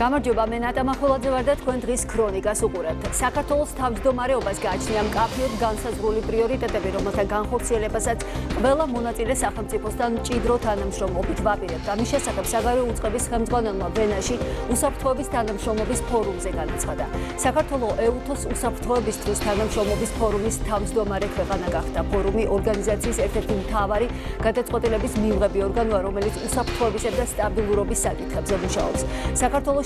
გამარჯობა, მე ნატა მახულაძე ვარ და თქვენ დღის ქრონიკას უყურებთ. საქართველოს თავმჯდომარეობას გააჩნია მკაფიოდ განსაზღვრული პრიორიტეტები, რომელთა განხორციელებასაც ყველა მონაწილე სახელმწიფოსთან მჭიდრო თანამშრომლობით ვაპირებთ. ამის შესახებ საგარეო უწყების ხელმძღვანელმა ვენაში უსაფრთხოების თანამშრომლობის ფორუმზე განაცხადა. საქართველოს ეუთოს უსაფრთხოებისთვის თანამშრომლობის ფორუმის თავმჯდომარე ქვეყანა გახდა. ფორუმი ორგანიზაციის ერთ-ერთი მთავარი გადაწყვეტილების მიღები ორგანოა, რომელიც უსაფრთხოებისა და სტაბილურობის საკითხებზე მუშაობს.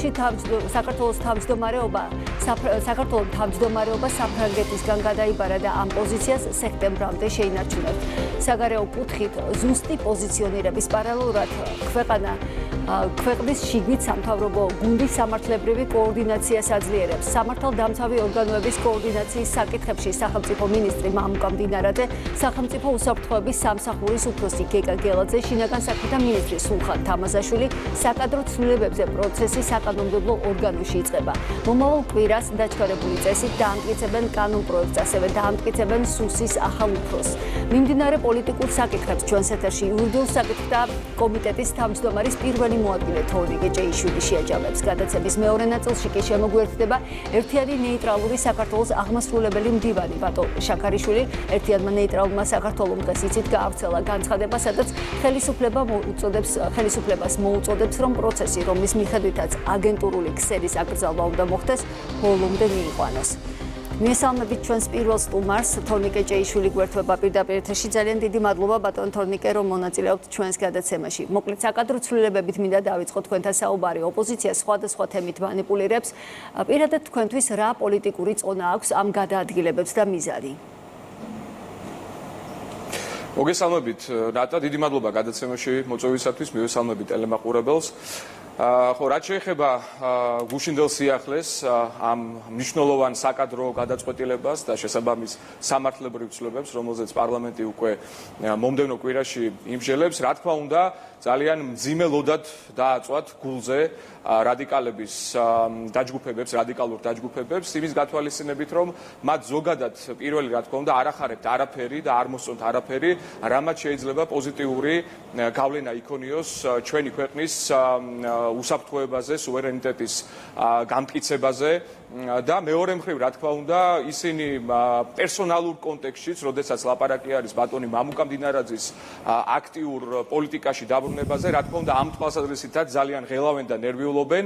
საქართველოს თავმჯდომარეობა საფრანგეთისგან გადაიბარა და ამ პოზიციას სექტემბრამდე შეინარჩუნებთ. საგარეო კუთხით ზუსტი პოზიციონირების პარალელურად ქვეყნის შიგნით სამთავრობო გუნდის სამართლებრივი კოორდინაციას აძლიერებს. სამართალდამცავი ორგანოების კოორდინაციის საკითხებში სახელმწიფო მინისტრი მამუკა მდინარაძე, სახელმწიფო უსაფრთხოების სამსახურის უფროსი გეკა გელაძე, შინაგან საქმეთა მინისტრი სულხან თამაზაშვილი საკადრო ცვლილებებზე პროცესი საკანონმდებლო ორგანოში იწყება. მომავალ კვირას დაჩქარებული წესით დაამტკიცებენ კანონ პროექტს, ასევე დაამტკიცებენ სუსის ახალ უფროსს. მიმდინარე პოლიტიკურ საკითხებს ჩვენს ეთერში იურიდიულ საკითხთა კომიტეტის თავმჯდომარის პირველი მოადგილე თორნიკე ჭეიშვილი შეაჯამებს. გადაცემის მეორე ნაწილში კი შემოგვიერთდება ერთიანი ნეიტრალური საქართველოს აღმასრულებელი მდივანი ბატო შაქარიშვილი. ერთიანმა ნეიტრალურმა საქართველომ დღეს იცით გაავრცელა განცხადება, სადაც ხელისუფლებას მოუწოდებს, რომ პროცესი, რომლის მიხედვითაც აგენტურული ქსელის აკრძალვა უნდა მოხდეს, ბოლომდე მიიყვანოს. მესალმებით ჩვენს პირველ სტუმარს, თორნიკე ჭეიშვილი გვერდება პირდაპირ ეთერში. ძალიან დიდი მადლობა ბატონ თორნიკე, რომ მონაწილეობთ ჩვენს გადაცემაში. მოკლედ საკადრო ცვლილებებით მინდა დავიწყოთ თქვენთან საუბარი. ოპოზიცია სხვადასხვა თემით მანიპულირებს. პირადად თქვენთვის რა პოლიტიკური წონა აქვს ამ გადაადგილებებს და მიზანი? მოგესალმებით ნატა, დიდი მადლობა გადაცემაში მოწვევისათვის, მივესალმებით ტელემაყურებელს. ხო, რაც შეეხება გუშინდელ სიახლეს ამ მნიშვნელოვან საკადრო გადაწყვეტილებას და შესაბამის სამართლებრივ ცვლილებებს, რომელზეც პარლამენტი უკვე მომდევნო კვირაში იმსჯელებს, რა თქმა უნდა, ძალიან მძიმე ლოდად დააწვათ გულზე რადიკალების დაჯგუფებებს, რადიკალურ დაჯგუფებებს, იმის გათვალისწინებით, რომ მათ ზოგადად პირველი, რა თქმა უნდა, არ ახარებთ არაფერი და არ მოსწონთ არაფერი, რამაც შეიძლება პოზიტიური გავლენა იქონიოს ჩვენი ქვეყნის უსაფრთხოებაზე, სუვერენიტეტის გამტკიცებაზე და მეორე მხრივ, რა თქმა უნდა, ისინი პერსონალურ კონტექსტშიც, როდესაც ლაპარაკი არის ბატონი მამუკა მდინარაძის აქტიურ პოლიტიკაში დაბრუნებაზე, რა თქმა უნდა, ამ თვალსაზრისითაც ძალიან ღელავენ და ნერვიულობენ,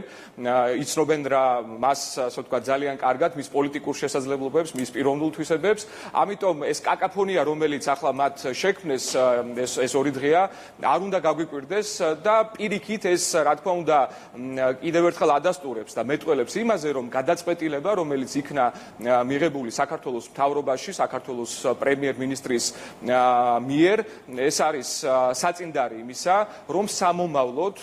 იცნობენ რა მას, ასე ვთქვათ, ძალიან კარგად მის პოლიტიკურ შესაძლებლობებს, მის პიროვნულ თვისებებს, ამიტომ ეს კაკაფონია, რომელიც ახლა მათ შექმნეს ეს ორი დღეა, არ უნდა გაგვიკვირდეს და პირიქით ეს, რა თქმა უნდა, კიდევ ერთხელ ადასტურებს და მეტყველებს იმაზე, რომ გადაწყვეტილება, რომელიც იქნა მიღებული საქართველოს მთავრობაში, საქართველოს პრემიერ-მინისტრის მიერ, ეს არის საწინდარი იმისა, რომ სამომავლოდ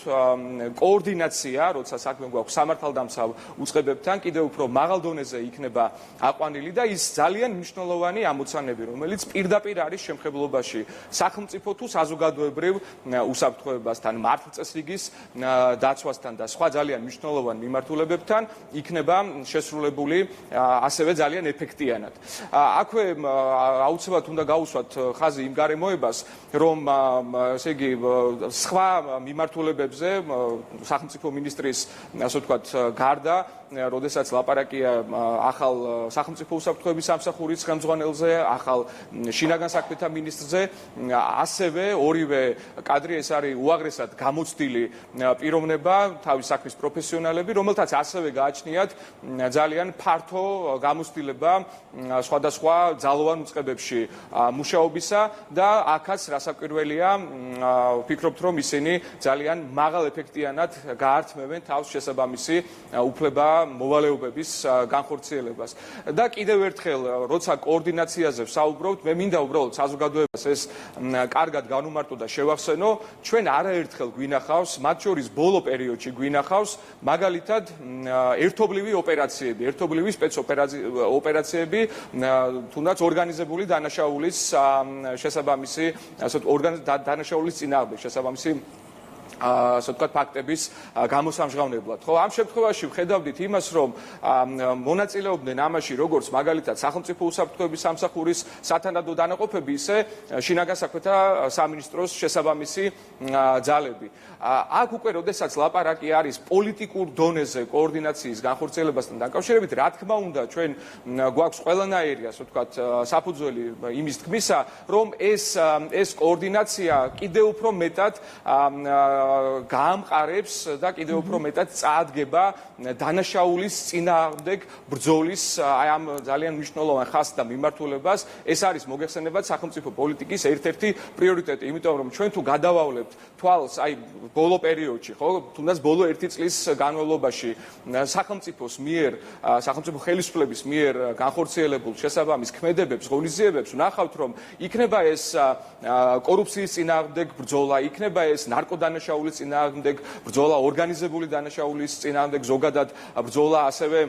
კოორდინაცია, როცა საქმე გვაქვს სამართალდამცავ უწყებებთან, კიდევ უფრო მაღალ დონეზე იქნება აყვანილი და ის ძალიან მნიშვნელოვანი ამოცანები, რომელიც პირდაპირ არის შემხებლობაში სახელმწიფო თუ საზოგადოებრივ უსაფრთხოებასთან, მართლწესრიგის დაცვასთან და სხვა ძალიან მნიშვნელოვან მიმართულებებთან იქნება შესრულებული ასევე ძალიან ეფექტიანად. აქვე აუცილებლად უნდა გაუსვათ ხაზი იმ გარემოებას, რომ ესე იგი სხვა მიმართულებებზე სახელმწიფო მინისტრის, ასე ვთქვათ, გარდა, როდესაც ლაპარაკია ახალ სახელმწიფო უსაფრთხოების სამსახურის ხელმძღვანელზე, ახალ შინაგან საქმეთა მინისტრზე, ასევე ორივე კადრი ეს არის უაღრესად გამოცდილი პიროვნება, თავის საქმის პროფესიონალები, რომელთაც ასევე გააჩნიათ ძალიან ფართო გამოცდილება სხვადასხვა ძალოვან უწყებებში მუშაობისა და აქაც რასაკვირველია, ვფიქრობთ, რომ ისინი ძალიან მაღალ ეფექტიანად გაართმევენ თავს შესაბამისი უფლება მოვალეობების განხორციელებას. და კიდევ ერთხელ, როცა კოორდინაციაზე ვსაუბრობთ, მე მინდა უბრალოდ საზოგადოებას ეს კარგად განუმარტო და შევახსენო, ჩვენ არაერთხელ გვინახავს, მათ შორის ბოლო პერიოდში გვინახავს, მაგალითად, ერთობლივი ოპერაციები, ერთობლივი სპეცოპერაციები, თუნდაც ორგანიზებული დანაშაულის შესაბამისი, დანაშაულის წინააღმდეგ შესაბამისი ასე ვთქვათ, ფაქტების გამოსამჟღავნებლად. ხო, ამ შემთხვევაში ვხედავდით იმას, რომ მონაწილეობდნენ ამაში როგორც მაგალითად სახელმწიფო უსაფრთხოების სამსახურის სათანადო დანაყოფები, ისე შინაგან საქმეთა სამინისტროს შესაბამისი ძალები. აქ უკვე როდესაც ლაპარაკი არის პოლიტიკურ დონეზე კოორდინაციის განხორციელებასთან დაკავშირებით, რა თქმა უნდა, ჩვენ გვაქვს ყველანაირი, ასე ვთქვათ, საფუძველი იმის თქმისა, რომ ეს კოორდინაცია კიდევ უფრო მეტად გაამყარებს და კიდევ უფრო მეტად წაადგება დანაშაულის წინააღმდეგ ბრძოლის აი ამ ძალიან მნიშვნელოვან ხაზს და მიმართულებას. ეს არის მოგეხსენებათ სახელმწიფო პოლიტიკის ერთ-ერთი პრიორიტეტი, იმიტომ რომ ჩვენ თუ გადავავლებთ თვალს აი ბოლო პერიოდში, ხო, თუნდაც ბოლო 1 წლის განმავლობაში სახელმწიფოს მიერ, სახელმწიფო ხელისუფლების მიერ განხორციელებულ შესაბამის ქმედებებს, ღონისძიებებს, ვნახავთ რომ იქნება ეს კორუფციის წინააღმდეგ ბრძოლა, იქნება ეს ნარკოდანაშაულის წინააღმდეგ ბრძოლა, ორგანიზებული დანაშაულის წინააღმდეგ ზოგადად ბრძოლა, ასევე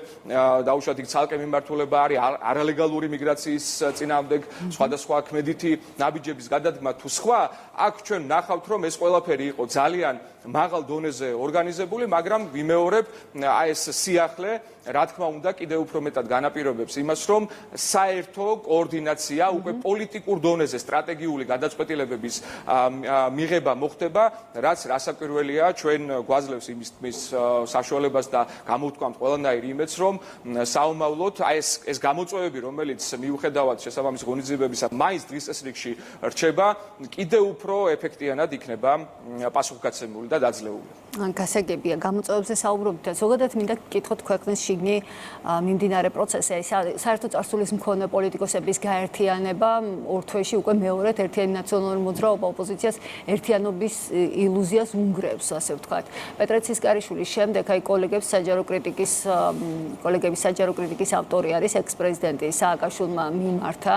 დაუშვათ იქ ცალკე მიმართულება არის არალეგალური მიგრაციის წინააღმდეგ სხვადასხვა ქმედითი ნაბიჯების გადადგმა თუ სხვა. აქ ჩვენ ვნახავთ რომ ეს ყველაფერი იყო ძალიან მაღალ დონეზე ორგანიზებული, მაგრამ ვიმეორებ აი ეს სიახლე რა თქმა უნდა კიდევ უფრო მეტად განაპირობებს იმას, რომ საერთო კოორდინაცია უკვე პოლიტიკურ დონეზე სტრატეგიული გადაწყვეტილებების მიღება მოხდება, რაც რასაკვირველია, ჩვენ გვაძლევს იმის თქმის საშუალებას და გამოვთქვამთ ყველანაირ იმედს, რომ საომავლოდ აი ეს გამოწვევები, რომელიც მიუხედავად შესაბამის ღონისძიებებისა, მაინც დღის წესრიგში რჩება, კიდევ უფრო ეფექტიანად იქნება პასუხგაცემული და დაძლეული. გასაგებია, გამოწვევებზე საუბრობთ, ზოგადად მინდა გკითხოთ ქვეყნის შიგნი მიმდინარე პროცესი, საერთო წარსულის მქონე პოლიტიკოსების გაერთიანება ორ თვეში უკვე მეორედ ერთიანი ნაციონალური მოძრაობა ოპოზიციას ერთიანობის ილუზიას უნგრევს, ასე ვთქვათ. პეტრე ცისკარიშვილის შემდეგ აი კოლეგების საჯარო კრიტიკის ავტორი არის ექს-პრეზიდენტი სააკაშვილმა მიმართა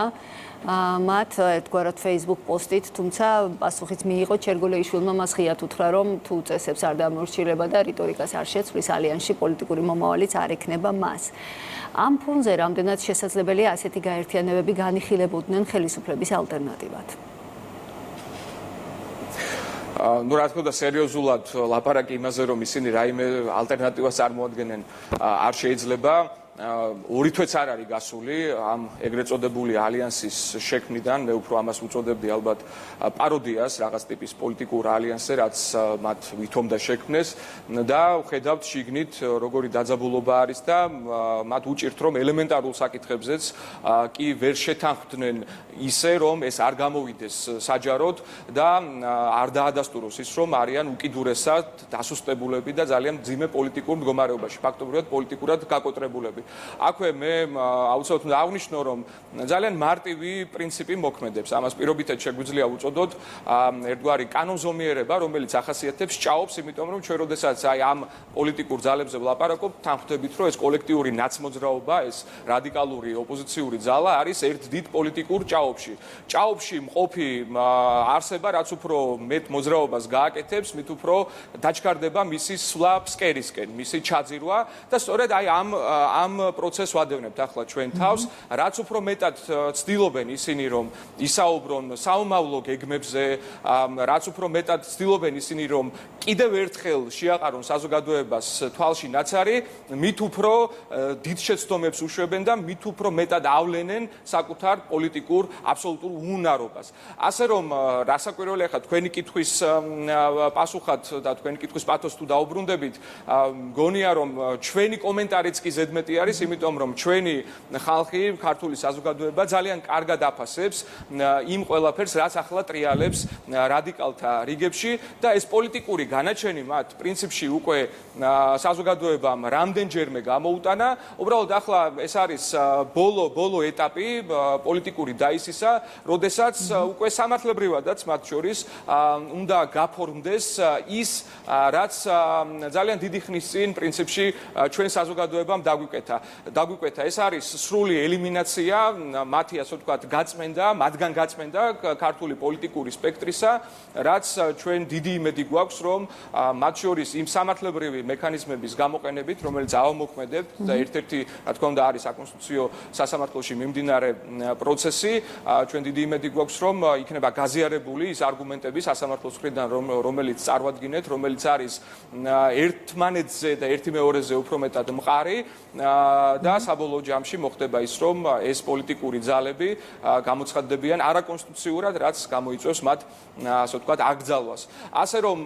მათ ერთგვარად Facebook პოსტით, თუმცა პასუხიც მიიღო ჩერგოლეიშვილმა, მას ღიად უთხრა, რომ თუ წესებს არ დამორჩილება და რიტორიკას არ შეცვლის ალიანსში, პოლიტიკური მომავალიც არ ექნება მას. ამ ფონზე რამდენად შესაძლებელია ასეთი გაერთიანებები განიხილებოდნენ ხელისუფლების ალტერნატივად? ну რა თქმა უნდა სერიოზულად ლაპარაკი იმაზე რომ ისინი რაიმე ალტერნატივას წარმოადგენენ არ შეიძლება ორი თვეც არ არის გასული ამ ეგრეთ წოდებული ალიანსის შექმნიდან მე უფრო ამას უწოდებდი ალბათ პაროდიას რაღაც ტიპის პოლიტიკურ ალიანსზე რაც მათ ვითომდა შექმნეს და ვხედავთ შიგნით როგორი დაძაბულობა არის და მათ უჭირთ რომ ელემენტარულ საკითხებზეც კი ვერ შეთანხმდნენ ისე რომ ეს არ გამოვიდეს საჯაროდ და არ დაადასტუროს ის რომ არიან უკიდურესად დასუსტებულები და ძალიან მძიმე პოლიტიკურ მდგომარეობაში ფაქტობრივად პოლიტიკურად გაკოტრებულები აქვე მე აუცილებლად უნდა აღნიშნო რომ ძალიან მარტივი პრინციპი მოქმედებს ამას პირობითად შეგვიძლია უწოდოთ ერთგვარი კანონზომიერება რომელიც ახასიათებს ჭაობს იმიტომ რომ ჩვენ როდესაც აი ამ პოლიტიკურ ძალებზე ვლაპარაკობთ თანხმდებით რომ ეს კოლექტიური ნაცმოძრაობა ეს რადიკალური ოპოზიციური ძალა არის ერთ დიდ პოლიტიკურ ჭაობში მყოფი არსება რაც უფრო მეტ მოძრაობას გააკეთებს მით უფრო დაჩქარდება მისი სვლა ფსკერისკენ მისი ჩაძირვა და სწორედ აი ამ პროცესს ვადევნებთ ახლა ჩვენ თავს რაც უფრო მეტად ცდილობენ ისინი რომ ისაუბრონ საომავლო გეგმებზე რაც უფრო მეტად ცდილობენ ისინი რომ კიდევ ერთხელ შეაყარონ საზოგადოებას თვალში ნაცარი მით უფრო დიდ შეცდომებს უშვებენ და მით უფრო მეტად ავლენენ საკუთარ პოლიტიკურ აბსოლუტურ უნარობას ასე რომ რასაკვირველია ხა თქვენი კითხვის პასუხად და თქვენი კითხვის პათოსს თუ დაუბრუნდებით მგონია რომ ჩვენი კომენტარიც კი ზედმეტი არის იმიტომ რომ ჩვენი ხალხი ქართული საზოგადოება ძალიან კარგად აფასებს იმ ყველაფერს რაც ახლა ტრიალებს რადიკალთა რიგებში და ეს პოლიტიკური განაჩენი მათ პრინციპში უკვე საზოგადოებამ რამდენჯერმე გამოუტანა უბრალოდ ახლა ეს არის ბოლო ეტაპი პოლიტიკური დაისისა როდესაც უკვე სამართლებრივადაც მათ შორის უნდა გაფორმდეს ის რაც ძალიან დიდი ხნის წინ პრინციპში ჩვენ საზოგადოებამ დაგვიკეთა დაგვიკვეთა, ეს არის სრული ელიმინაცია, მათი ასე ვთქვათ, მათგან გაწმენდა ქართული პოლიტიკური სპექტრისა, რაც ჩვენ დიდი იმედი გვაქვს, რომ მათ შორის იმ სამართლებრივი მექანიზმების გამოყენებით, რომელიც ავამოქმედებთ და ერთ-ერთი, რა თქმა უნდა, არის საკონსტიტუციო სასამართლოში მიმდინარე პროცესი, ჩვენ დიდი იმედი გვაქვს, რომ იქნება გაზიარებული ის არგუმენტები სასამართლოს მხრიდან, რომელიც წარვადგინეთ, რომელიც არის ერთმანეთზე და ერთი მეორეზე უფრო მეტად მყარი და საბოლოო ჯამში მოხდება ის, რომ ეს პოლიტიკური ძალები გამოცხადდებიან არაკონსტიტუციურად, რაც გამოიწვევს მათ ასე ვთქვათ აკრძალვას. ასე რომ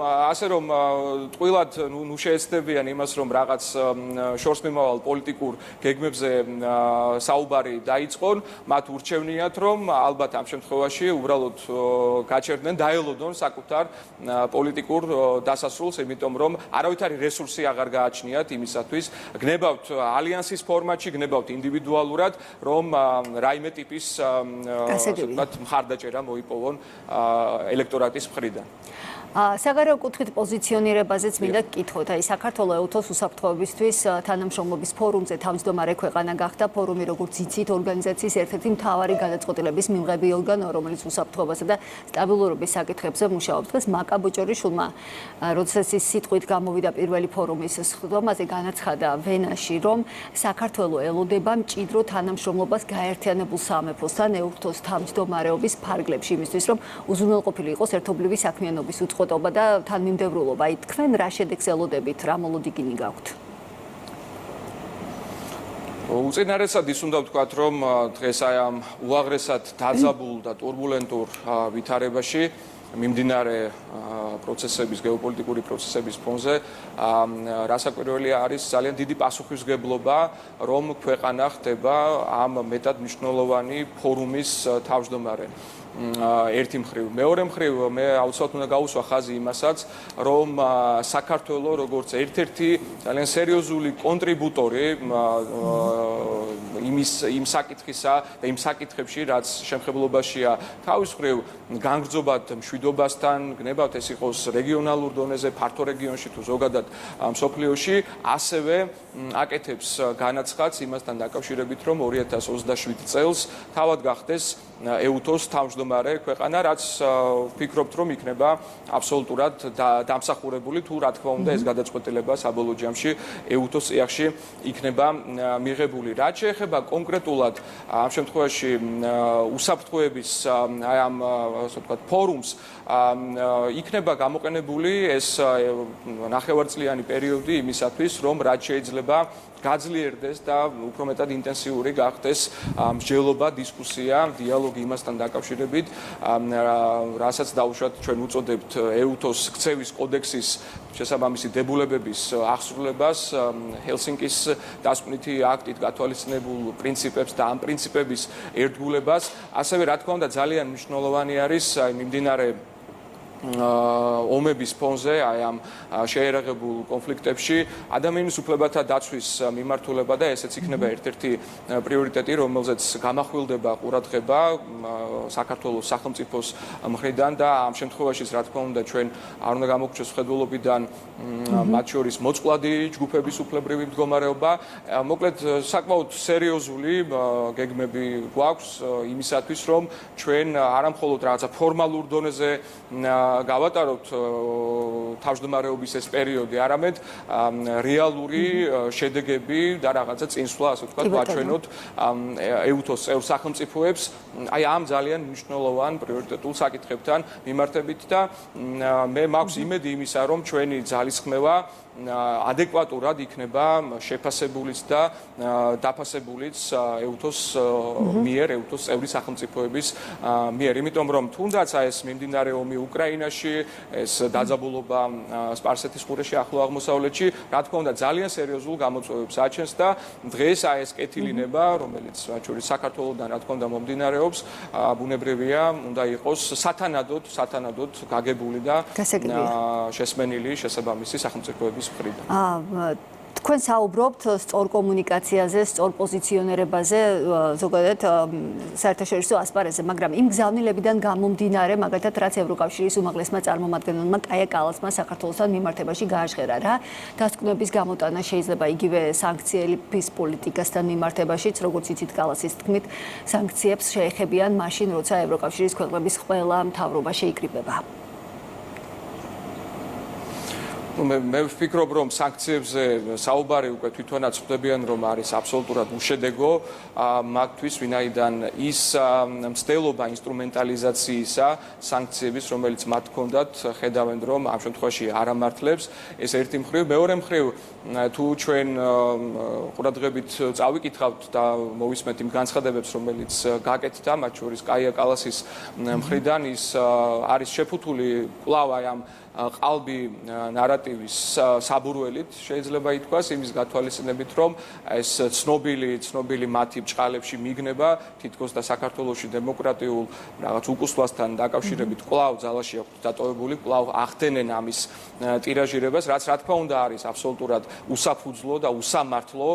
ტყუილად ნუ შეეცდებიან იმას, რომ რაღაც შორსმიმავალ პოლიტიკურ გეგმებზე საუბარი დაიწყონ, მათ ურჩევნიათ, რომ ალბათ ამ შემთხვევაში უბრალოდ გაჩერდნენ, დაელოდონ საკუთარ პოლიტიკურ დასასრულს, იმიტომ რომ არავითარი რესურსი აღარ გააჩნიათ იმისათვის, გნებავთ ალიანსის ფორმატში, გნებავთ ინდივიდუალურად, რომ რაიმე ტიპის ასე ვთქვათ მხარდაჭერა მოიპოვონ ელექტორატის მხრიდან. საგარეო კუთხით პოზიციონირებაზეც მინდა გკითხოთ, აი საქართველოს ეუთოს უსაფრთხოებისთვის თანამშრომლობის ფორუმზე თავმჯდომარე ქვეყანა გახდა. ფორუმი, როგორც იცით, ორგანიზაციის ერთ-ერთი მთავარი გადაწყვეტილების მიღები ორგანოა, რომელიც უსაფრთხოებასა და სტაბილურობის საკითხებზე მუშაობს. დღეს მაკა ბოჭორიშვილმა, როდესაც ის სიტყვით გამოვიდა პირველი ფორუმის სხდომაზე, განაცხადა ვენაში, რომ საქართველოს ელოდება მჭიდრო თანამშრომლობას გაერთიანებულ სამეფოსთან ეუთოს თავმჯდომარეობის ფარგლებში, იმისთვის, რომ უზრუნველყოფილი იყოს ერთობლივი საქმიანობის უწყοτობა და თანმიმდევრულობა. აი თქვენ რა შედეგს ელოდებით, რა მოლოდინი გაქვთ? უწინარესად ის უნდა ვთქვათ, რომ დღეს აი ამ უაღრესად დაძაბულ და турბულენტურ ვითარებაში მიმდინარე პროცესების, გეოპოლიტიკური პროცესების ფონზე რასაკვირველია არის ძალიან დიდი პასუხისმგებლობა, რომ ქვეყანა ხდება ამ მეტად მნიშვნელოვანი ფორუმის თავმჯდომარე. ერთი მხრივ, მეორე მხრივ მე აუცილებლად უნდა გაუსვა ხაზი იმასაც, რომ საქართველოს როგორც ერთ-ერთი ძალიან სერიოზული კონტრიბუტორი იმ საკითხისა და იმ საკითხებში, რაც შემხებლობაშია თავის მხრივ განგრძობად მშვიდობასთან, გნებავთ ეს იყოს რეგიონალურ დონეზე, ფართო რეგიონში თუ ზოგადად მსოფლიოში, ასევე აკეთებს განაცხადს იმასთან დაკავშირებით, რომ 2027 წელს თავად გახდეს ეუთოს თავმჯდომარე ქვეყანა, რაც ვფიქრობთ, რომ იქნება აბსოლუტურად დამსახურებული, თუ რა თქმა უნდა ეს გადაწყვეტილება საბოლოო ჯამში ეუთოს წიაღში იქნება მიღებული. რაც შეეხება კონკრეტულად ამ შემთხვევაში უსაფრთხოების აი ამ ასე ვთქვათ ფორუმს, იქნება გამოყენებული ეს ნახევარწლიანი პერიოდი იმისათვის, რომ რაც შეიძლება გაძლიერდეს და უფრო მეტად ინტენსიური გახდეს მსჯელობა, დისკუსია, დიალოგი იმასთან დაკავშირებით, რასაც დაუშვათ ჩვენ უწოდებთ ეუთოს ქცევის კოდექსის შესაბამისი დებულებების აღსრულებას, ჰელსინკის დასკვნითი აქტით გათვალისწინებულ პრინციპებს და ამ პრინციპების ერთგულებას, ასევე რა თქმა უნდა ძალიან მნიშვნელოვანი არის აი მიმდინარე ომების ფონზე, აი ამ შეერაღებულ კონფლიქტებში ადამიანის უფლებათა დაცვის მიმართულება და ესეც იქნება ერთ-ერთი პრიორიტეტი, რომელზეც გამახვილდება ყურადღება საქართველოს სახელმწიფოს მხრიდან და ამ შემთხვევაშიც რა თქმა უნდა ჩვენ არ უნდა გამოგჩეს ხედველობიდან მათ შორის მოწყვლადი ჯგუფების უფლებრივი მდგომარეობა. მოკლედ საკმაოდ სერიოზული გეგმები გვაქვს იმისათვის, რომ ჩვენ არამხოლოდ რაღაცა ფორმალურ დონეზე გავატაროთ თავმჯდომარეობის ეს პერიოდი, არამედ რეალური შედეგები და რაღაცა წინსვლა, ასე ვთქვათ, ვაჩვენოთ ეუთოს წევრ სახელმწიფოებს აი ამ ძალიან მნიშვნელოვან პრიორიტეტულ საკითხებთან მიმართებით და მე მაქვს იმედი იმისა, რომ ჩვენი ძალისხმევა ადეკვატურად იქნება შეფასებულიც და დაფასებულიც ეუთოს მიერ, ეუთოს წევრი სახელმწიფოების მიერ, იმიტომ რომ თუნდაც ეს მიმდინარე ომი უკრაინაში, ეს დაძაბულობა სპარსეთის ყურეში, ახლო აღმოსავლეთში, რა თქმა უნდა ძალიან სერიოზულ გამოწვევებს აჩენს და დღეს აი ეს კეთილინება, რომელიც მათ შორის საქართველოსთან რა თქმა უნდა მომდინარეობს, ბუნებრივია, უნდა იყოს სათანადოდ გაგებული და შესმენილი შესაბამისი სახელმწიფოების მხრიდან. თქვენ საუბრობთ სწორ კომუნიკაციაზე, სწორ პოზიციონირებაზე, ზოგადად საერთაშორისო ასპარეზზე, მაგრამ იმ გზავნილებიდან გამომდინარე, მაგალითად, რაც ევროკავშირის უმაღლესმა წარმომადგენელმა კაია კალასმა საქართველოსთან მიმართებაში გააჟღერა რა, დასკვნების გამოტანა შეიძლება იგივე სანქციების პოლიტიკასთან მიმართებაშიც, როგორც იცით კალასის თქმით, სანქციებს შეეხებიან მაშინ, როცა ევროკავშირის ქვეყნების ყველა მთავრობა შეიკრიბება. მე ვფიქრობ, რომ სანქციებზე საუბარი უკვე თვითონაც ხვდებიან, რომ არის აბსოლუტურად უშედეგო მათთვის, ვინაიდან ის მცდელობა ინსტრუმენტალიზაციისა სანქციების, რომელიც მათ ჰქონდათ, ხედავენ, რომ ამ შემთხვევაში არ ამართლებს. ეს ერთი მხრივ, მეორე მხრივ, თუ ჩვენ ყურადღებით წავიკითხავთ და მოვისმენთ იმ განცხადებებს, რომელიც გაკეთდა, მათ შორის კაია კალასის მხრიდან, ის არის შეფუთული კვლავ აი ამ ყალბი ნარატივის საბურველით შეიძლება ითქვას, იმის გათვალისწინებით, რომ ეს ცნობილი მათი ბჭყალებში მიგნება, თითქოს და საქართველოში დემოკრატიულ რაღაც უკუსვასთან დაკავშირებით კვლავ ძალაში აქვთ დატოვებული, კვლავ ახდენენ ამის ტირაჟირებას, რაც რა თქმა უნდა არის აბსოლუტურად უსაფუძვლო და უსამართლო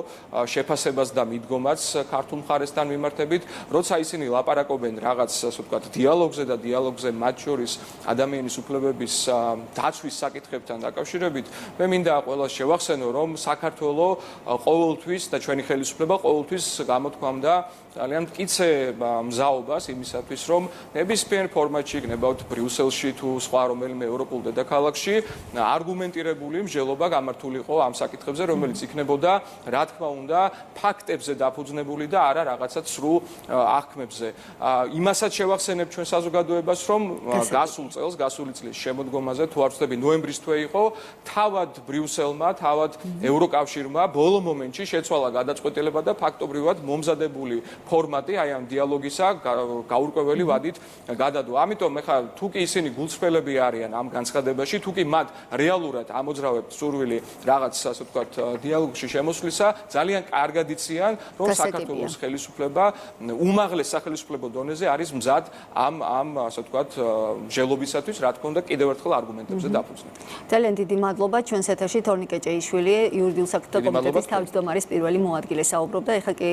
შეფასებას და მიდგომაც ქართულ მხარესთან მიმართებით, როცა ისინი ლაპარაკობენ რაღაც, ასე ვთქვათ, დიალოგზე და დიალოგზე მათ შორის ადამიანის უფლებების დაცვის საკითხებთან დაკავშირებით, მე მინდა ყველას შევახსენო, რომ საქართველოს ყოველთვის და ჩვენი ხელისუფლება ყოველთვის გამოთქვამდა ძალიან მტკიცე მზაობას იმისათვის, რომ ნებისმიერ ფორმატში, გნებავთ ბრიუსელში თუ სხვა რომელიმე ევროპულ დედაქალაქში, არგუმენტირებული მსჯელობა გამართულიყო ამ საკითხებზე, რომელიც იქნებოდა, რა თქმა უნდა, ფაქტებზე დაფუძნებული და არა რაღაცა სრულ აღქმებზე. იმასაც შევახსენებ ჩვენ საზოგადოებას, რომ გასული წლის შემოდგომაზე თუ არ ვცდები, ნოემბრის თვე იყო, თავად ბრიუსელმა, თავად ევროკავშირმა ბოლო მომენტში შეცვალა გადაწყვეტილება და ფაქტობრივად მომზადებული ფორმატი აი ამ დიალოგისა გაურკვეველი ვადით გადადო. ამიტომ ეხლა თუ კი ისინი გულწრფელები არიან ამ განცხადებაში, თუ კი მათ რეალურად ამოძრავებთ სურვილი რაღაც, ასე ვთქვათ, დიალოგში შემოსვლისა, ძალიან კარგად იციან, რომ საქართველოს ხელისუფლება უმაღლეს სახელისუფლებო დონეზე არის მზად ამ ასე ვთქვათ, მსჯელობისათვის, რა თქმა უნდა, კიდევ ერთხელ არგუმენტებზე დაფუძნებით. ძალიან დიდი მადლობა ჩვენს ეთერში თორნიკე ჭეიშვილი, იურიდიულ საკითხთა კომიტეტის თავმჯდომარის პირველი მოადგილე საუბრობდა. ეხლა კი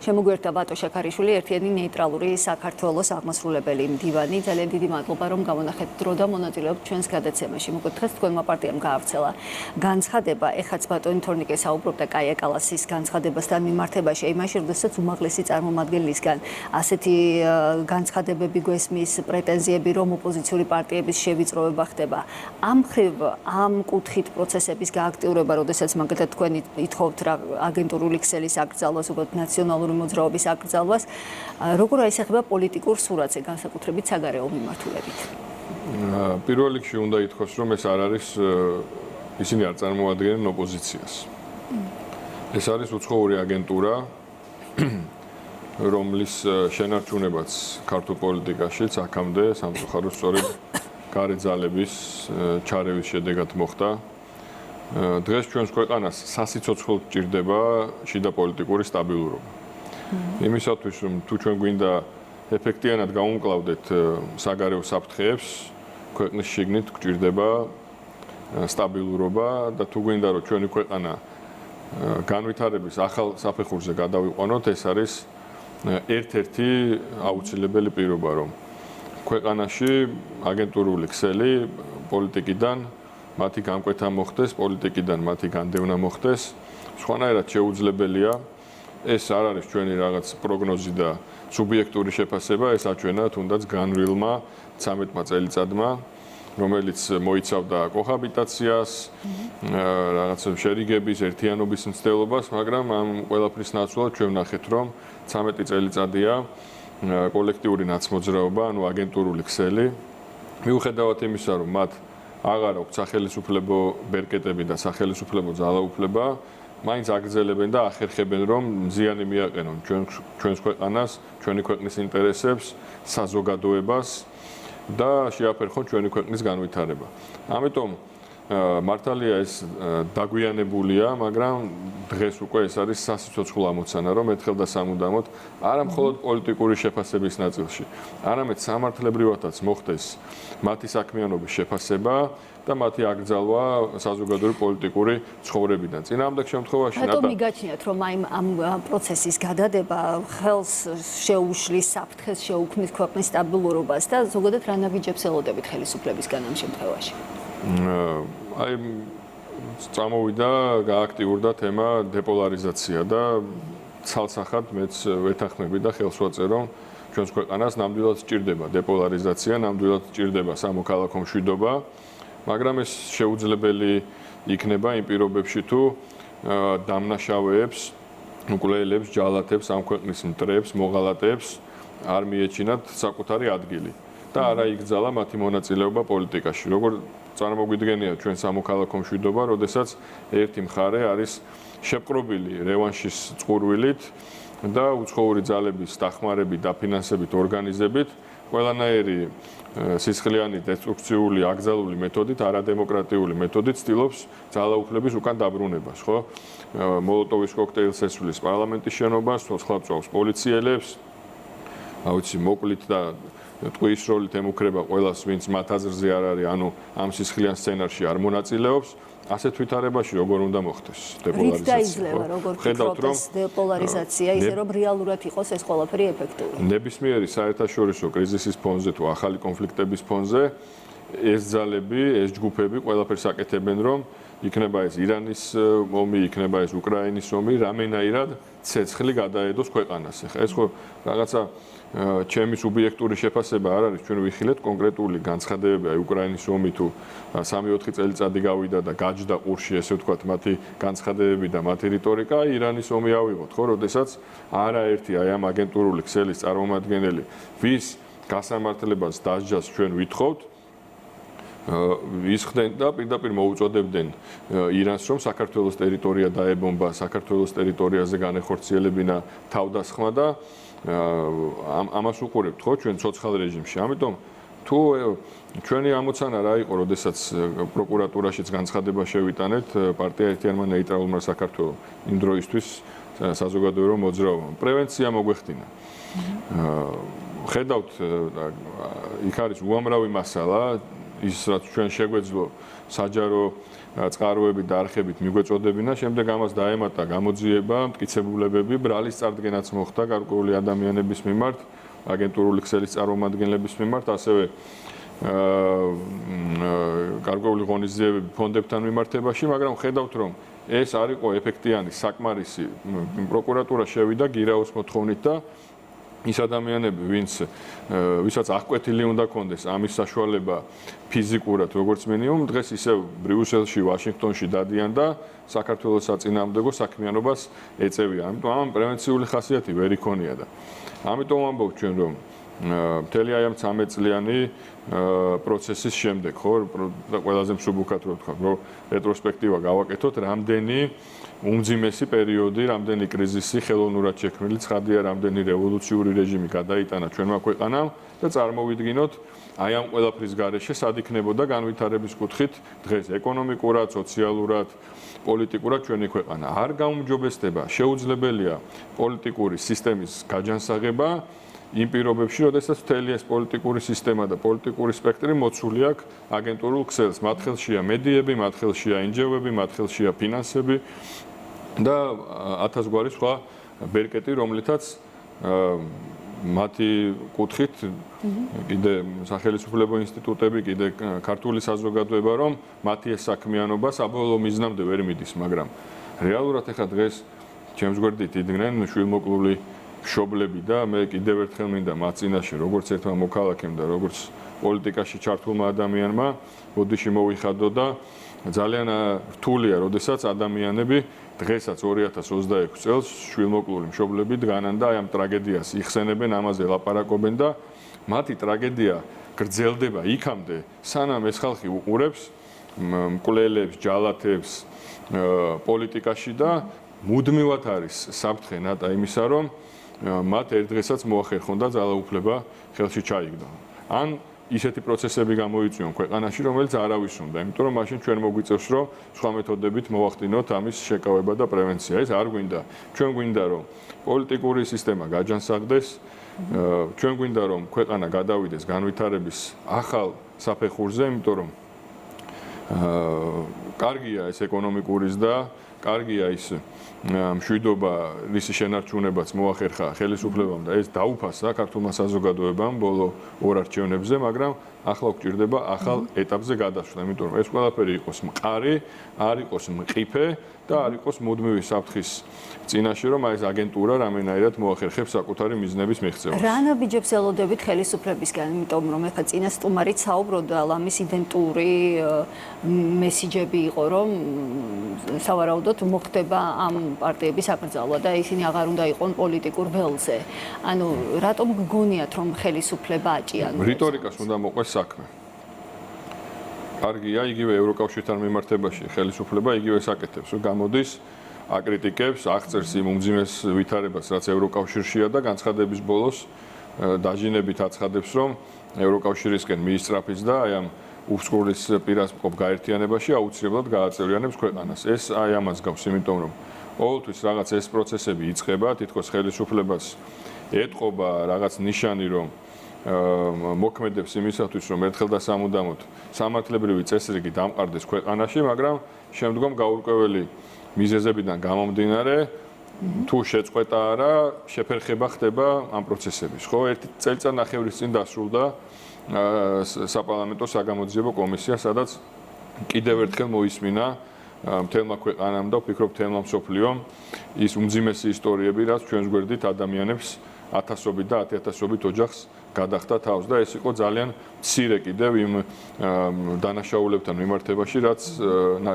შემოგვიერთდა ბატო შაქარიშვილი, ერთიანი ნეიტრალური საქართველოს აღმასრულებელი მდივანი. ძალიან დიდი მადლობა, რომ გამონახეთ დრო და მონაწილეობთ ჩვენს გადაცემაში. მოგეთხოვთ, თქვენმა პარტიამ გაავრცელა განცხადება. ეხაც ბატონი თორნიკე საუბრობდა კაია კალასის განცხადებასთან მიმართებაში. აი მაშინ, როდესაც უმაღლესი წარმომადგენლისგან ასეთი განცხადებები გვესმის, პრეტენზიები, რომ ოპოზიციური პარტიების შევიწროვება ხდება. ამ მხრივ, ამ კუთხით პროცესების გააქტიურება, როდესაც მაგალითად თქვენ ითხოვთ რა აგენტურული ქსელის აკრძალვას, უბრალოდ ნაციონალური მოძრაობის აკრძალვას, როგორ აისახება პოლიტიკურ სურათზე, განსაკუთრებით საგარეო მიმართულებით? პირველ რიგში უნდა ითქვას, რომ ეს არ არის ისინი არ წარმოადგენენ ოპოზიციას. ეს არის უცხოური აგენტურა, რომლის შენარჩუნებაც ქართულ პოლიტიკაშიც აქამდე სამწუხაროდ სწორედ გარე ძალების ჩარევის შედეგად მოხდა. დღეს ჩვენს ქვეყანას სასიცოცხლოდ ჭირდება შიდა პოლიტიკური სტაბილურობა. იმისათვის, რომ თუ ჩვენ გვინდა ეფექტიანად გავუმკლავდეთ საგარეო საფრთხეებს, ქვეყნის შიგნით გვჭირდება სტაბილურობა და თუ გვინდა, რომ ჩვენი ქვეყანა განვითარების ახალ საფეხურზე გადავიყვანოთ, ეს არის ერთ-ერთი აუცილებელი პირობა, რომ ქვეყანაში აგენტურული ქსელი პოლიტიკიდან მათი განკვეთა მოხდეს, პოლიტიკიდან მათი განდევნა მოხდეს. სხვანაირად შეუძლებელია, ეს არ არის ჩვენი რაღაც პროგნოზი და სუბიექტური შეფასება, ეს აჩვენა თუნდაც განვლილმა 13 წელიწადმა, რომელიც მოიცავდა კოჰაბიტაციას, რაღაც შერიგების, ერთიანობის მცდელობას, მაგრამ ამ ყველაფრის ნაცვლად ჩვენ ვნახეთ, რომ 13 წელიწადია კოლექტიური ნაცმოძრაობა, ანუ აგენტურული ქსელი, მიუხედავად იმისა, რომ მათ აღარ აქვს სახელისუფლებო ბერკეტები და სახელისუფლებო ძალაუფლება, მაინც აგრძელებენ და ახერხებენ, რომ ზიანი მიაყენონ ჩვენს ქვეყანას, ჩვენი ქვეყნის ინტერესებს, საზოგადოებას და შეაფერხონ ჩვენი ქვეყნის განვითარება. ამიტომ მართალია ეს დაგვიანებულია, მაგრამ დღეს უკვე ეს არის სასიცოცხლო ამოცანა, რომ ერთხელ და სამუდამოდ არა მხოლოდ პოლიტიკური შეფასების ნაწილში, არამედ სამართლებრივადაც მოხდეს მათი საქმიანობის შეფასება და მათი აკრძალვა საზოგადოებრივი პოლიტიკური ცხოვრებიდან. წინააღმდეგ შემთხვევაში რატომ მიგაჩნიათ, რომ ამ პროცესის გადადება ხელს შეუშლის, საფრთხეს შეუქმნის ქვეყნის სტაბილურობას და ზოგადად რა ნაბიჯებს ელოდებით ხელისუფლებისგან ამ შემთხვევაში? აი წამოვიდა, გააქტიურდა თემა დეპოლარიზაცია და ცალსახად მეც ვეთანხმები და ხელს ვაწერ, რომ ჩვენს ქვეყანას ნამდვილად სჭირდება დეპოლარიზაცია, ნამდვილად სჭირდება სამოქალაქო მშვიდობა, მაგრამ ეს შეუძლებელი იქნება იმ პირობებში, თუ დამნაშავეებს, უკვლელებს, ჯალათებს, ამ ქვეყნის მტრებს, მოღალატეებს არ მიეჩინათ საკუთარი ადგილი და არა იგრძალა მათი მონაწილეობა პოლიტიკაში. როგორ წარმოგვიდგენია ჩვენ სამოქალაქო მშვიდობა, როდესაც ერთი მხარე არის შეპყრობილი რევანშის წყურვილით და უცხოური ძალების დახმარებით, დაფინანსებით, ორგანიზებით, ყველანაირი სისხლიანი დესტრუქციული, აკრძალული მეთოდით, არადემოკრატიული მეთოდით ცდილობს ძალაუფლების უკან დაბრუნებას, ხო? მოლოტოვის კოქტეილს ესვლის პარლამენტის შენობას, ცოცხლადწვავს პოლიციელებს, აუცი მოკლით და ტყუის როლით ემუქრება ყველას, ვინც მათ აზრზე არ არის, ანუ ამ სისხლიან სცენარში არ მონაწილეობს. ასეთ ვითარებაში როგორ უნდა მოხდეს დეპოლარიზაცია? რით დაიძლევა როგორ ფიქრობთ ეს დეპოლარიზაცია, ისე რომ რეალურად იყოს ეს ყველაფერი ეფექტური? ნებისმიერი საერთაშორისო კრიზისის ფონზე თუ ახალი კონფლიქტების ფონზე ეს ძალები, ეს ჯგუფები ყველაფერს აკეთებენ, რომ იქნება ეს ირანის ომი, იქნება ეს უკრაინის ომი, რამენაირად ცეცხლი გადაედოს ქვეყანას. ეხლა ეს ხო რაღაცა ჩემი სუბიექტური შეფასება არ არის, ჩვენ ვიხილეთ კონკრეტული განცხადებები, აი უკრაინის ომი თუ 3-4 წელიწადი გავიდა და გაჯდა ყურში, ესე ვთქვათ, მათი განცხადებები და მათი რიტორიკა, ირანის ომი ავიღოთ, ხო, როდესაც არაერთი აი ამ აგენტურული ქსელის წარმომადგენელი, ვის გასამართლებას დასჯას ჩვენ ვითხოვთ, ისხდნენ და პირდაპირ მოუწოდებდნენ ირანს, რომ საქართველოს ტერიტორია დაებომბა, საქართველოს ტერიტორიაზე განეხორციელებინა თავდასხმა და ამას უყურებთ ხო ჩვენ ცოცხალ რეჟიმში. ამიტომ თუ ჩვენი ამოცანა რა იყო, როდესაც პროკურატურაშიც განცხადება შევიტანეთ პარტია ერთიანმა ნეიტრალურმა საქართველოს იმ დროისთვის საზოგადოებრივ მოძრაობამ, პრევენცია მოგვეხდინა. ხედავთ, იქ არის უამრავი მასალა, ის რაც ჩვენ შეგვეძლო საჯარო წყაროები და არხებით მიგვეწოდებინა, შემდეგ ამას დაემატა გამოძიება, მტკიცებულებები, ბრალის წარდგენაც მოხდა გარკვეული ადამიანების მიმართ, აგენტურული ქსელის წარმომადგენლების მიმართ, ასევე გარკვეული ღონისძიებები ფონდებთან მიმართებაში, მაგრამ ხედავთ, რომ ეს არ იყო ეფექტიანი, საკმარისი. პროკურატურა შევიდა გირაოს მოთხოვნით და ის ადამიანები, ვისაც აღკვეთილი უნდა კონდეს ამის საშუალება ფიზიკურად, როგორც მინიმუმ, დღეს ისევ ბრიუსელში, ვაშინგტონში დადიან და საქართველოს საწინააღმდეგო საქმიანობას ეწევიან. ამიტომ ამ პრევენციული ხასიათი ვერ იქონია და ამიტომ ვამბობ ჩვენ, რომ მთელი აი ამ 13 წლიანი პროცესის შემდეგ, ხო, ყველაზე მსუბუქად რო ვთქვა, რომ რეტროსპექტივა გავაკეთოთ, რამდენი უმძიმესი პერიოდი, რამდენი კრიზისი, ხელოვნურად შექმნილი ცხადია, რამდენი რევოლუციური რეჟიმი გადაიტანა ჩვენმა ქვეყანამ და წარმოვიდგინოთ, აი ამ ყველაფრის გარეშე სად იქნებოდა განვითარების კუთხით დღეს ეკონომიკურად, სოციალურად, პოლიტიკურად ჩვენი ქვეყანა. არ გაუმჯობესდება, შეუძლებელია პოლიტიკური სისტემის გაჯანსაღება იმ პირობებში, როდესაც მთელი ეს პოლიტიკური სისტემა და პოლიტიკური სპექტრი მოცული აქვს აგენტურულ ქსელს. მათ ხელშია მედიები, მათ ხელშია ინჯევები, მათ ხელშია ფინანსები და 1000 გვარი სხვა ბერკეტი, რომლითაც მათი კუთხით კიდე სახელმწიფო ინსტიტუტები, კიდე ქართული საზოგადოება, რომ მათი ეს საქმიანობა საბოლოო მიზნამდე ვერ მიდის, მაგრამ რეალურად ეხლა დღეს ჩემს გვერდით იდგნენ შვილმოკლული მშობლები და მე კიდევ ერთხელ მინდა მათ წინაშე, როგორც ერთმა მოქალაქემ და როგორც პოლიტიკაში ჩართულმა ადამიანმა, ბოდიში მოვიხადო და ძალიან რთულია, როდესაც ადამიანები დღესაც 2026 წელს შვილმოკლული მშობლები დგანან და აი ამ ტრაგედიას იხსენებენ, ამაზე ლაპარაკობენ და მათი ტრაგედია გრძელდება იქამდე, სანამ ეს ხალხი უყურებს მკვლელებს, ჯალათებს პოლიტიკაში და მუდმივად არის საფრთხე ნატა იმისა, რომ მათ ერთ დღესაც მოახერხონ და ძალაუფლება ხელში ჩაიგდო. ან ისეთი პროცესები გამოიწვიონ ქვეყანაში, რომელიც არავის უნდა, იმიტომ რომ მაშინ ჩვენ მოგვიწევს, რომ სხვა მეთოდებით მოვახდინოთ ამის შეკავება და პრევენცია. ეს არ გვინდა. ჩვენ გვინდა, რომ პოლიტიკური სისტემა გაჯანსაღდეს, ჩვენ გვინდა, რომ ქვეყანა გადავიდეს განვითარების ახალ საფეხურზე, იმიტომ რომ კარგია ეს ეკონომიკური ზრდა, კარგია ის მშვიდობა, რის შენარჩუნებაც მოახერხა ხელისუფლებამ და ეს დაუფასა ქართულმა საზოგადოებამ ბოლო ორ არჩევნებზე, მაგრამ ახლა გვჭირდება ახალ ეტაპზე გადასვლა, იმიტომ რომ ეს ყველაფერი იყოს მყარი, არ იყოს მყიფე და არ იყოს მუდმივი საფრთხის წინაშე, რომ ეს აგენტურა რამენაირად მოახერხებს საკუთარი მიზნების მიღწევას. რა ნაბიჯებს ელოდებით ხელისუფლებისგან, იმიტომ რომ ეხლა წინა სტუმარით საუბრობდა, ლამის იდენტური მესიჯები იყო, რომ სავარაუდოდ მოხდება ამ პარტიების აკრძალვა და ისინი აღარ უნდა იყვნენ პოლიტიკურ ველზე. ანუ რატომ გგონიათ, რომ ხელისუფლება აჭიანურებს? რიტორიკას უნდა მოყვეს საქმე. კარგია, იგივე ევროკავშირთან მიმართებაში ხელისუფლება იგივეს აკეთებს, რომ გამოდის, აკრიტიკებს, აღწერს იმ უმძიმეს ვითარებას, რაც ევროკავშირშია და განცხადების ბოლოს დაჟინებით აცხადებს, რომ ევროკავშირისკენ მიისწრაფის და აი ამ უსწრლის პირას მყოფ გაერთიანებაში აუცილებლად გააწევრიანებს ქვეყანას. ეს აი ამას გავს, იმიტომ რომ ყოველთვის რაღაც ეს პროცესები იწყება, თითქოს ხელისუფლებას ეტყობა რაღაც ნიშანი, რომ მოქმედებს იმისათვის, რომ ერთხელ და სამუდამოდ სამართლებრივი წესრიგი დამყარდეს ქვეყანაში, მაგრამ შემდგომ გაურკვეველი მიზეზებიდან გამომდინარე, თუ შეწყვეტა არა, შეფერხება ხდება ამ პროცესების. ხო, ერთი წელიწადნახევრის წინ დასრულდა საპარლამენტო საგამოძიებო კომისია, სადაც კიდევ ერთხელ მოისმინა მთელმა ქვეყანამ და ვფიქრობ მთელმა მსოფლიომ ის უმძიმესი ისტორიები, რაც ჩვენს გვერდით ადამიანებს ათასობით და 10,000-ობით ოჯახს გადახდა თავს და ეს იყო ძალიან მცირე კიდევ იმ დანაშაულებთან მიმართებაში, რაც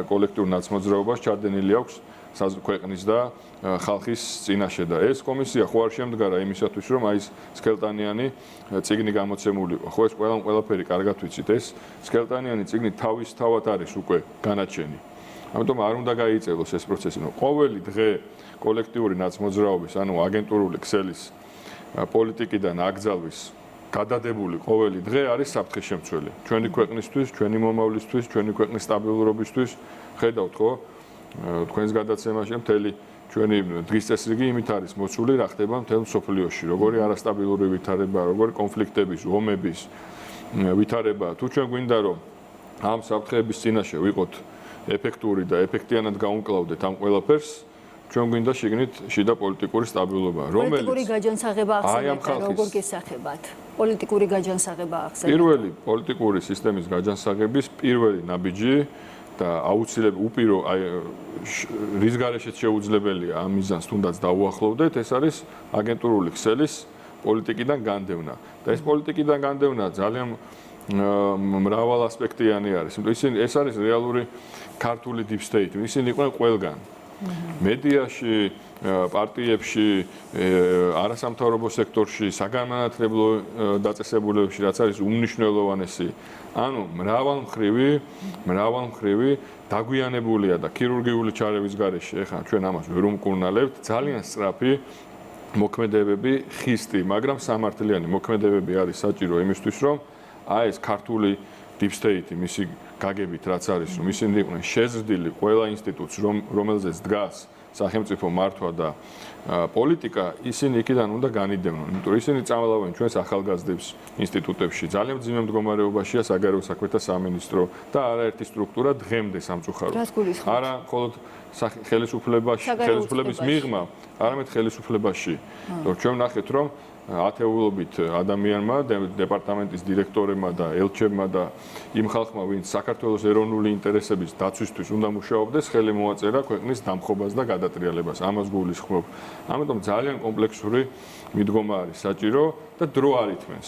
კოლექტიურ ნაცმოძრაობას ჩადენილი აქვს ქვეყნის და ხალხის წინაშე და ეს კომისია ხო არ შემდგარა იმისათვის, რომ აი ეს სქელტანიანი წიგნი გამოცემული იყო. ხო ეს ყველაფერი კარგად ვიცით, ეს სქელტანიანი წიგნი თავისთავად არის უკვე განაჩენი. ამიტომ არ უნდა გაიწელოს ეს პროცესი, რომ ყოველი დღე კოლექტიური ნაცმოძრაობის, ანუ აგენტურული ქსელის პოლიტიკიდან აკრძალვის გადადებული ყოველი დღე არის საფრთხის შემცველი. ჩვენი ქვეყნისთვის, ჩვენი მომავლისთვის, ჩვენი ქვეყნის სტაბილურობისთვის, ხედავთ ხო? თქვენს გადაცემაში მთელი ჩვენი დღის წესრიგი იმით არის მოცული, რა ხდება მთელ მსოფლიოში, როგორი არასტაბილური ვითარება, როგორი კონფლიქტების, ომების ვითარება. თუ ჩვენ გვინდა რომ ამ საფრთხეების წინაშე ვიყოთ ეფექტური და ეფექტიანად გაუმკლავდეთ ამ ყველაფერს, ჩვენ გვინდა შიგნით შიდა პოლიტიკური სტაბილობა, რომელიც პოლიტიკური გაჯანსაღება ახსენებთ, როგორ გესახებათ? პოლიტიკური გაჯანსაღება ახსენებთ. პირველი პოლიტიკური სისტემის გაჯანსაღების პირველი ნაბიჯი და აუცილებლად უპირო რის გარეშეც შეუძლებელია ამ მიზანს თუნდაც დაუახლოვდეთ, ეს არის აგენტურული ქსელის პოლიტიკიდან განდევნა. და ეს პოლიტიკიდან განდევნა ძალიან მრავალ ასპექტიანი არის. იმიტომ ეს არის რეალური ქართული deep state. ისინი იყვნენ ყველგან. მედიაში, პარტიებში, არასამთავრობო სექტორში, საგანმანათლებლო დაწესებულებებში, რაც არის უმნიშვნელოვანესი. ანუ მრავალმხრივი დაგვიანებულია და ქირურგიული ჩარევის გარეშე, ეხლა ჩვენ ამას ვერ უმკურნალებთ, ძალიან სწრაფი მოქმედებები ხისტი, მაგრამ სამართლიანი მოქმედებები არის საჭირო იმისთვის, რომ აი ეს ქართული deep state მისი გაგებით რაც არის, რომ ისინი იყვნენ შეზრდილი ყველა ინსტიტუტს, რომელზეც დგას სახელმწიფო მართვა და პოლიტიკა, ისინი იქიდან უნდა განიდევნონ. იმიტომ რომ ისინი წამალავენ ჩვენს ახალგაზრდებს ინსტიტუტებში. ძალიან მძიმე მდგომარეობაშია საგარეო საქმეთა სამინისტრო და არაერთი სტრუქტურა დღემდე სამწუხაროდ. არა მხოლოდ ხელისუფლების მიღმა, არამედ ხელისუფლებაში. ჩვენ ვნახეთ, რომ ათეულობით ადამიანმა, დეპარტამენტის დირექტორებმა და ელჩებმა და იმ ხალხმა, ვინც საქართველოს ეროვნული ინტერესების დაცვისთვის უნდა მუშაობდეს, ხელი მოაწერა ქვეყნის დამხობას და გადატრიალებას. ამას გულისხმობ. ამიტომ ძალიან კომპლექსური მიდგომა არის საჭირო და დრო არ ითმენს.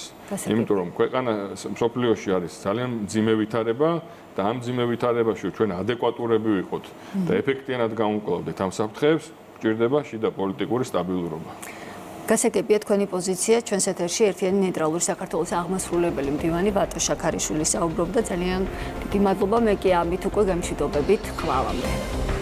იმიტომ რომ ქვეყანა მსოფლიოში არის ძალიან მძიმე ვითარება და ამ მძიმე ვითარებაში ჩვენ ადეკვატურები ვიყოთ და ეფექტიანად გამოვკლავდეთ ამ საფრთხეებს, გვჭირდება შიდა პოლიტიკური სტაბილურობა. გასაგებია თქვენი პოზიცია ჩვენს ეთერში ერთიანი ნეიტრალური საქართველოს აღმასრულებელი მდივანი ბატოშა ქარიშვილი საუბრობდა. ძალიან დიდი მადლობა, მე კი ამით უკვე გამშვიდობებით ხვალამდე.